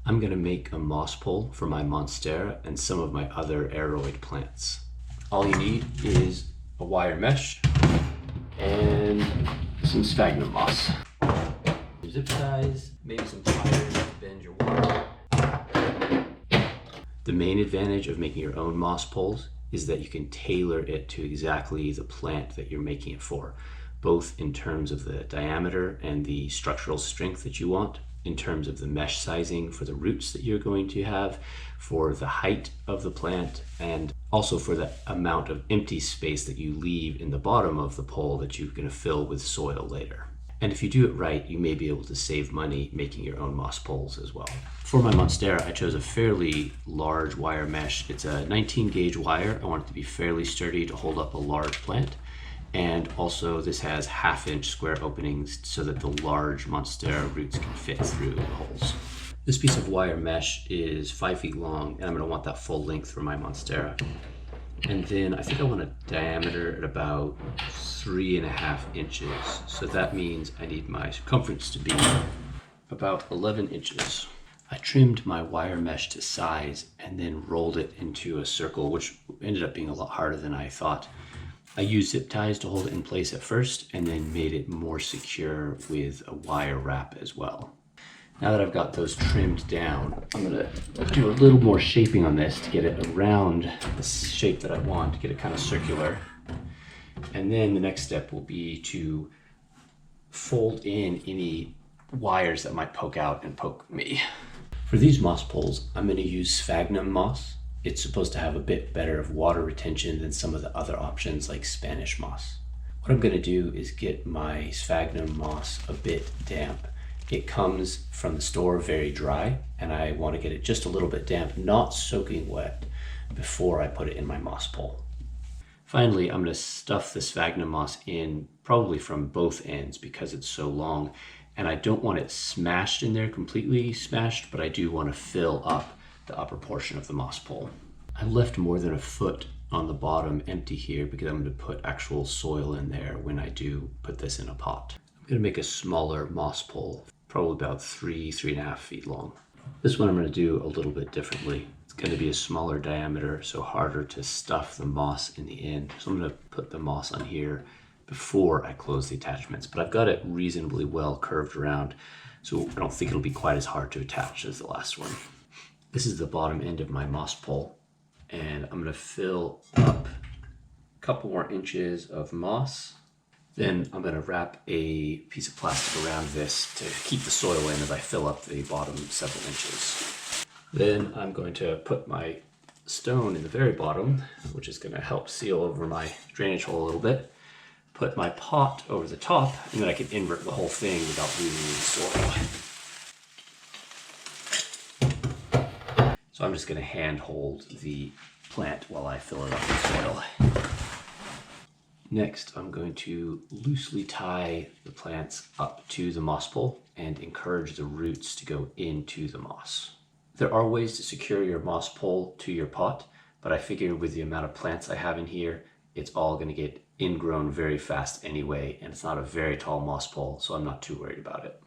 I'm going to make a moss pole for my Monstera and some of my other aroid plants. All you need is a wire mesh and some sphagnum moss. Zip ties, maybe some pliers to bend your wire. The main advantage of making your own moss poles is that you can tailor it to exactly the plant that you're making it for, both in terms of the diameter and the structural strength that you want, in terms of the mesh sizing for the roots that you're going to have, for the height of the plant, and also for the amount of empty space that you leave in the bottom of the pole that you're going to fill with soil later. And if you do it right, you may be able to save money making your own moss poles as well. For my Monstera, I chose a fairly large wire mesh. It's a 19 gauge wire. I want it to be fairly sturdy to hold up a large plant. And also this has 1/2 inch square openings so that the large Monstera roots can fit through the holes. This piece of wire mesh is 5 feet long, and I'm gonna want that full length for my Monstera. And then I think I want a diameter at about 3.5 inches. So that means I need my circumference to be about 11 inches. I trimmed my wire mesh to size and then rolled it into a circle, which ended up being a lot harder than I thought. I used zip ties to hold it in place at first and then made it more secure with a wire wrap as well. Now that I've got those trimmed down, I'm gonna do a little more shaping on this to get it around the shape that I want, to get it kind of circular. And then the next step will be to fold in any wires that might poke out and poke me. For these moss poles, I'm gonna use sphagnum moss. It's supposed to have a bit better of water retention than some of the other options like Spanish moss. What I'm gonna do is get my sphagnum moss a bit damp. It comes from the store very dry, and I want to get it just a little bit damp, not soaking wet, before I put it in my moss pole. Finally, I'm going to stuff the sphagnum moss in, probably from both ends because it's so long, and I don't want it smashed in there, completely smashed, but I do want to fill up the upper portion of the moss pole. I left more than 1 foot on the bottom empty here because I'm going to put actual soil in there when I do put this in a pot. I'm going to make a smaller moss pole, probably about 3.5 feet long. This one I'm going to do a little bit differently. It's going to be a smaller diameter, so harder to stuff the moss in the end. So I'm going to put the moss on here before I close the attachments, but I've got it reasonably well curved around, so I don't think it'll be quite as hard to attach as the last one. This is the bottom end of my moss pole, and I'm going to fill up a couple more inches of moss. Then I'm going to wrap a piece of plastic around this to keep the soil in as I fill up the bottom several inches. Then I'm going to put my stone in the very bottom, which is going to help seal over my drainage hole a little bit. Put my pot over the top, and then I can invert the whole thing without losing the soil. So I'm just going to hand hold the plant while I fill it up with soil. Next, I'm going to loosely tie the plants up to the moss pole and encourage the roots to go into the moss. There are ways to secure your moss pole to your pot, but I figure with the amount of plants I have in here, it's all going to get ingrown very fast anyway, and it's not a very tall moss pole, so I'm not too worried about it.